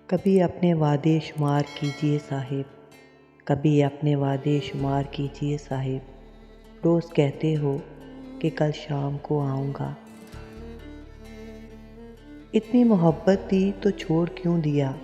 कभी अपने वादे शुमार कीजिए साहिब, कभी अपने वादे शुमार कीजिए साहिब। रोज़ कहते हो कि कल शाम को आऊँगा। इतनी मोहब्बत थी तो छोड़ क्यों दिया,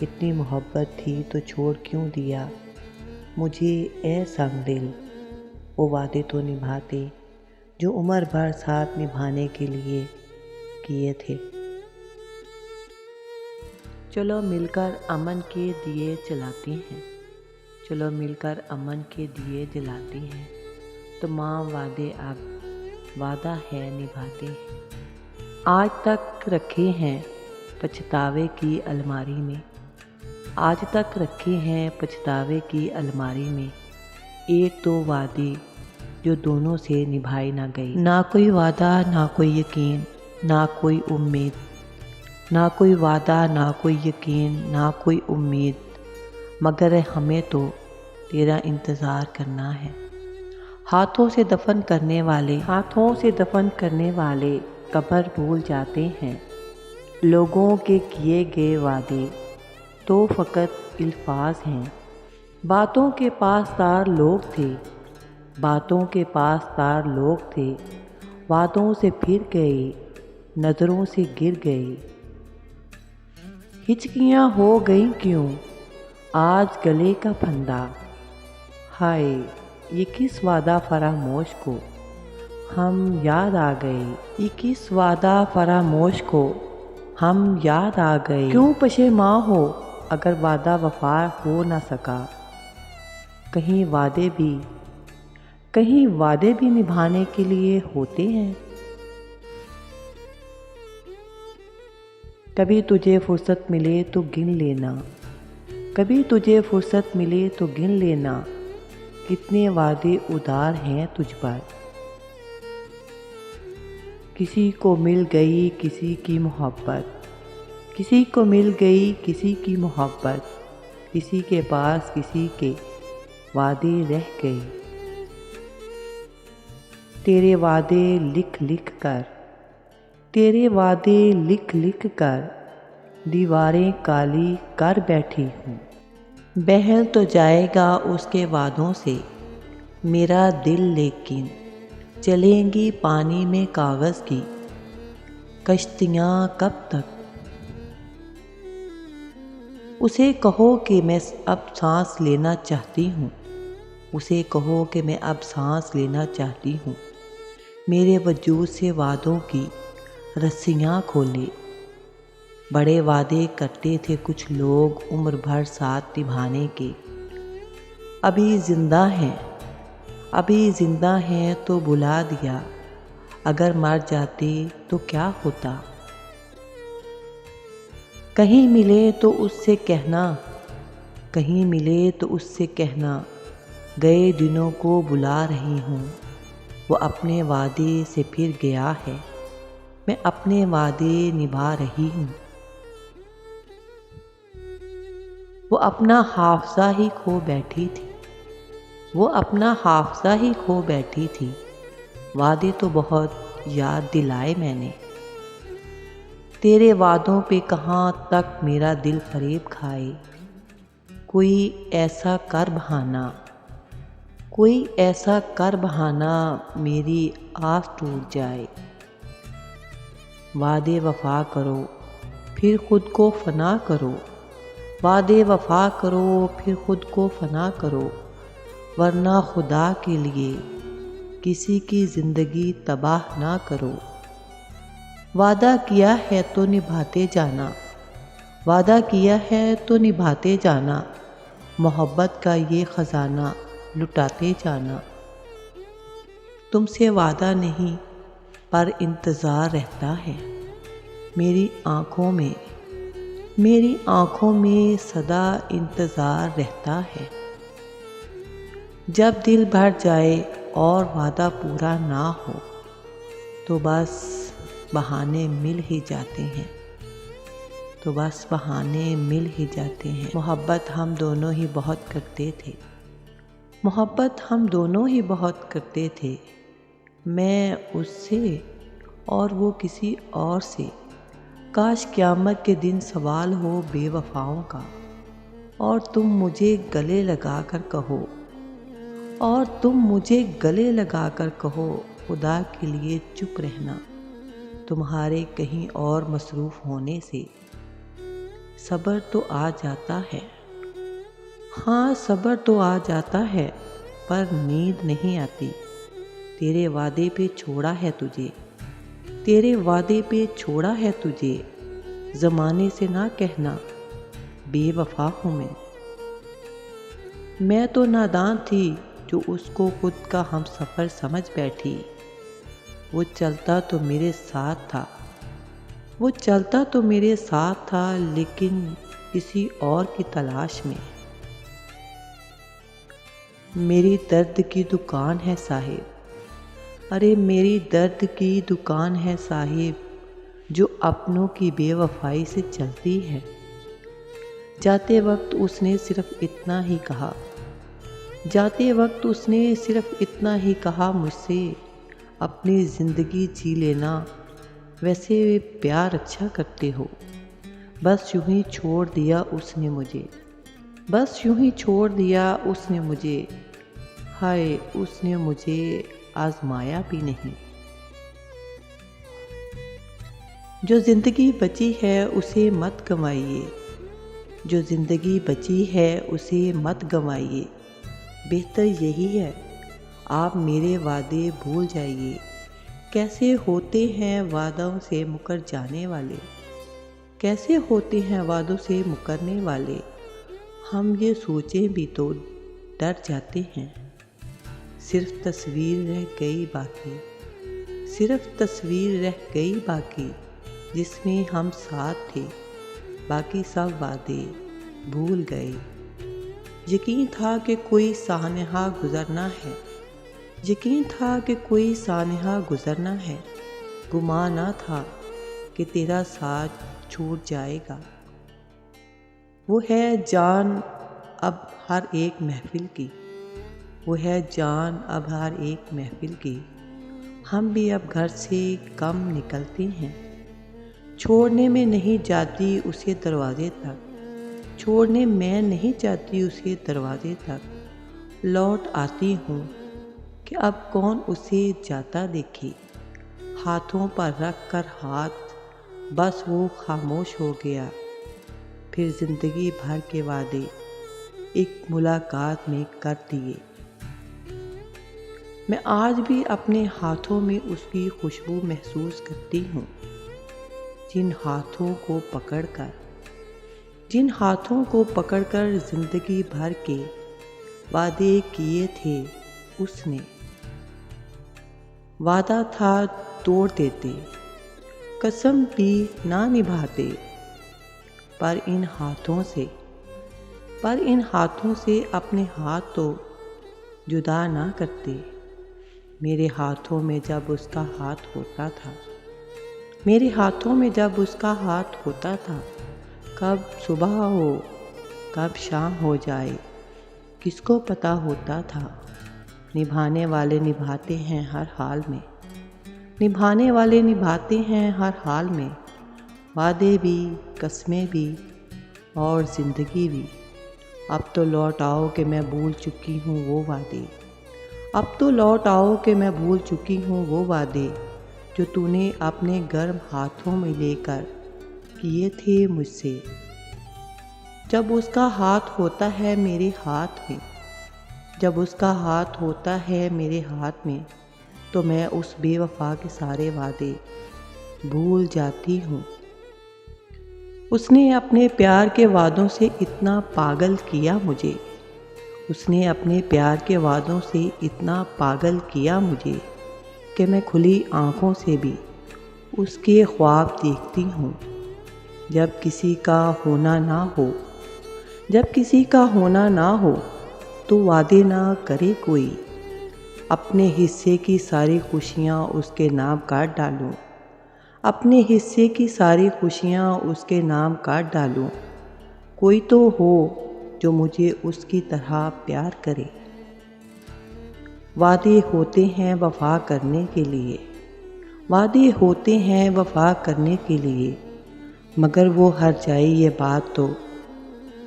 इतनी मोहब्बत थी तो छोड़ क्यों दिया। मुझे ए संग दिल वो वादे तो निभाते जो उम्र भर साथ निभाने के लिए किए थे। चलो मिलकर अमन के दिए जलाते हैं, चलो मिलकर अमन के दिए जलाते हैं। तमाम वादे अब वादा है निभाते हैं। आज तक रखे हैं पछतावे की अलमारी में, आज तक रखे हैं पछतावे की अलमारी में। एक दो वादे जो दोनों से निभाए ना गए। ना कोई वादा ना कोई यकीन, ना कोई उम्मीद, ना कोई वादा ना कोई यकीन, ना कोई उम्मीद, मगर हमें तो तेरा इंतज़ार करना है। हाथों से दफन करने वाले, हाथों से दफन करने वाले कब्र भूल जाते हैं। लोगों के किए गए वादे तो फ़कत अल्फाज हैं। बातों के पास तार लोग थे, बातों के पास तार लोग थे। वादों से फिर गए, नज़रों से गिर गए। हिचकियाँ हो गई क्यों आज गले का फंदा। हाय ये किस वादा फरामोश को हम याद आ गए, ये किस वादा फरामोश को हम याद आ गए। क्यों पशेमां हो अगर वादा वफा हो ना सका। कहीं वादे भी निभाने के लिए होते हैं। कभी तुझे फुर्सत मिले तो गिन लेना, कभी तुझे फुर्सत मिले तो गिन लेना। कितने वादे उदार हैं तुझ पर। किसी को मिल गई किसी की मोहब्बत, किसी को मिल गई किसी की मोहब्बत। किसी के पास किसी के वादे रह गए। तेरे वादे लिख लिख कर, तेरे वादे लिख लिख कर दीवारें काली कर बैठी हूँ। बहल तो जाएगा उसके वादों से मेरा दिल, लेकिन चलेंगी पानी में कागज़ की कश्तियाँ कब तक। उसे कहो कि मैं अब सांस लेना चाहती हूँ, उसे कहो कि मैं अब सांस लेना चाहती हूँ। मेरे वजूद से वादों की रस्सियाँ खोले। बड़े वादे करते थे कुछ लोग उम्र भर साथ निभाने के। अभी ज़िंदा हैं, अभी ज़िंदा हैं तो बुला दिया। अगर मर जाते तो क्या होता। कहीं मिले तो उससे कहना, कहीं मिले तो उससे कहना गए दिनों को बुला रही हूँ। वो अपने वादे से फिर गया है, मैं अपने वादे निभा रही हूँ। वो अपना हाफ़ज़ा ही खो बैठी थी, वो अपना हाफ़ज़ा ही खो बैठी थी। वादे तो बहुत याद दिलाए मैंने, तेरे वादों पे कहाँ तक मेरा दिल फरेब खाए। कोई ऐसा कर बहाना, कोई ऐसा कर बहाना मेरी आस टूट जाए। वादे वफ़ा करो फिर ख़ुद को फ़ना करो, वादे वफ़ा करो फिर ख़ुद को फ़ना करो। वरना खुदा के लिए किसी की ज़िंदगी तबाह ना करो। वादा किया है तो निभाते जाना, वादा किया है तो निभाते जाना। मोहब्बत का ये ख़ज़ाना लुटाते जाना। तुमसे वादा नहीं पर इंतज़ार रहता है मेरी आँखों में, मेरी आँखों में सदा इंतज़ार रहता है। जब दिल भर जाए और वादा पूरा ना हो तो बस बहाने मिल ही जाते हैं, तो बस बहाने मिल ही जाते हैं। मोहब्बत हम दोनों ही बहुत करते थे, मोहब्बत हम दोनों ही बहुत करते थे। मैं उससे और वो किसी और से। काश क़यामत के दिन सवाल हो बेवफाओं का, और तुम मुझे गले लगा कर कहो, खुदा के लिए चुप रहना, तुम्हारे कहीं और मसरूफ़ होने से सब्र तो आ जाता है। हाँ, सब्र तो आ जाता है, पर नींद नहीं आती। तेरे वादे पे छोड़ा है तुझे, ज़माने से ना कहना बेवफा हूँ मैं तो नादान थी जो उसको खुद का हम सफ़र समझ बैठी। वो चलता तो मेरे साथ था, लेकिन किसी और की तलाश में। मेरी दर्द की दुकान है साहिब, मेरी दर्द की दुकान है साहिब, जो अपनों की बेवफाई से चलती है। जाते वक्त उसने सिर्फ इतना ही कहा मुझसे, अपनी ज़िंदगी जी लेना, वैसे प्यार अच्छा करते हो। बस यूं ही छोड़ दिया उसने मुझे, हाय उसने मुझे आजमाया भी नहीं। जो ज़िंदगी बची है उसे मत गंवाइए, बेहतर यही है आप मेरे वादे भूल जाइए। कैसे होते हैं वादों से मुकरने वाले, हम ये सोचें भी तो डर जाते हैं। सिर्फ तस्वीर रह गई बाकी, जिसमें हम साथ थे, बाकी सब वादे भूल गए। यकीन था कि कोई सानहा गुजरना है, गुमान ना था कि तेरा साथ छूट जाएगा। वो है जान अब हर एक महफिल की, हम भी अब घर से कम निकलते हैं। छोड़ने में नहीं जाती उसे दरवाजे तक, लौट आती हूँ कि अब कौन उसे जाता देखे। हाथों पर रख कर हाथ, बस वो खामोश हो गया। फिर ज़िंदगी भर के वादे एक मुलाकात में कर दिए। मैं आज भी अपने हाथों में उसकी खुशबू महसूस करती हूँ, जिन हाथों को पकड़कर ज़िंदगी भर के वादे किए थे उसने। वादा था तोड़ देते, कसम भी ना निभाते, पर इन हाथों से अपने हाथ तो जुदा ना करते। मेरे हाथों में जब उसका हाथ होता था, कब सुबह हो कब शाम हो जाए किसको पता होता था। निभाने वाले निभाते हैं हर हाल में, वादे भी, कस्में भी और ज़िंदगी भी। अब तो लौट आओ कि मैं भूल चुकी हूँ वो वादे, जो तूने अपने गर्म हाथों में लेकर किए थे मुझसे। जब उसका हाथ होता है मेरे हाथ में, तो मैं उस बेवफा के सारे वादे भूल जाती हूँ। उसने अपने प्यार के वादों से इतना पागल किया मुझे कि मैं खुली आँखों से भी उसके ख्वाब देखती हूँ। जब किसी का होना ना हो तो वादे ना करे कोई, अपने हिस्से की सारी खुशियाँ उसके नाम काट डालूं। कोई तो हो जो मुझे उसकी तरह प्यार करे। वादे होते हैं वफा करने के लिए, मगर वो हर जाई ये बात तो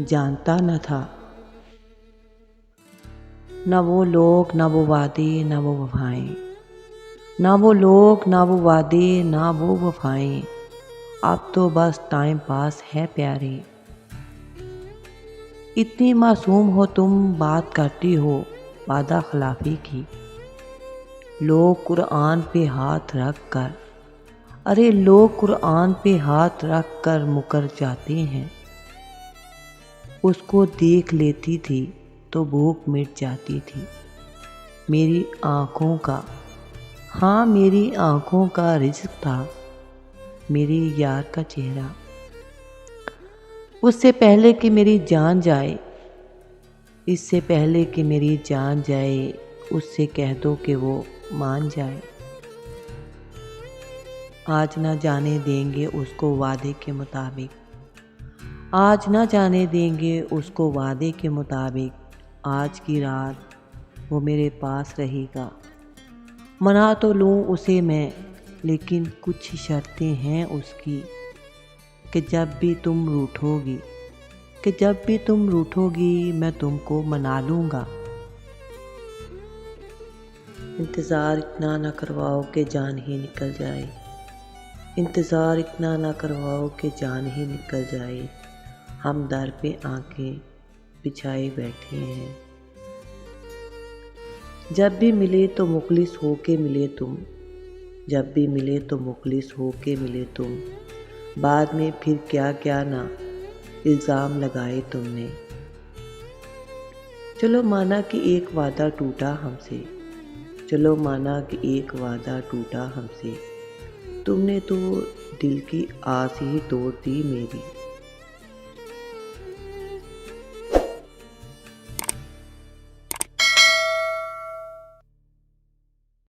जानता न था। न वो लोग, न वो वादे, न वो वफाएं, ना वो लोग, ना वो वादे, ना वो वफाएं, अब तो बस टाइम पास है प्यारे। इतनी मासूम हो तुम, बात करती हो वादा खिलाफी की। लोग कुरान पे हाथ रख कर, अरे लोग कुरान पे हाथ रख कर मुकर जाते हैं। उसको देख लेती थी तो भूख मिट जाती थी। मेरी आँखों का, हाँ मेरी आँखों का रिज़्क था मेरे यार का चेहरा। उससे पहले कि मेरी जान जाए, इससे पहले कि मेरी जान जाए, उससे कह दो कि वो मान जाए। आज ना जाने देंगे उसको वादे के मुताबिक, आज ना जाने देंगे उसको वादे के मुताबिक। आज की रात वो मेरे पास रहेगा। मना तो लूँ उसे मैं, लेकिन कुछ शर्तें हैं उसकी, कि जब भी तुम रूठोगी, कि जब भी तुम रूठोगी मैं तुमको मना लूँगा। इंतज़ार इतना ना करवाओ कि जान ही निकल जाए, इंतज़ार इतना ना करवाओ कि जान ही निकल जाए। हम दर पे आंखें बिछाए बैठे हैं। जब भी मिले तो मुखलिस हो के मिले तुम, जब भी मिले तो मुखलिस हो के मिले तुम। बाद में फिर क्या क्या ना इल्ज़ाम लगाए तुमने। चलो माना कि एक वादा टूटा हमसे, चलो माना कि एक वादा टूटा हमसे। तुमने तो दिल की आस ही तोड़ दी मेरी।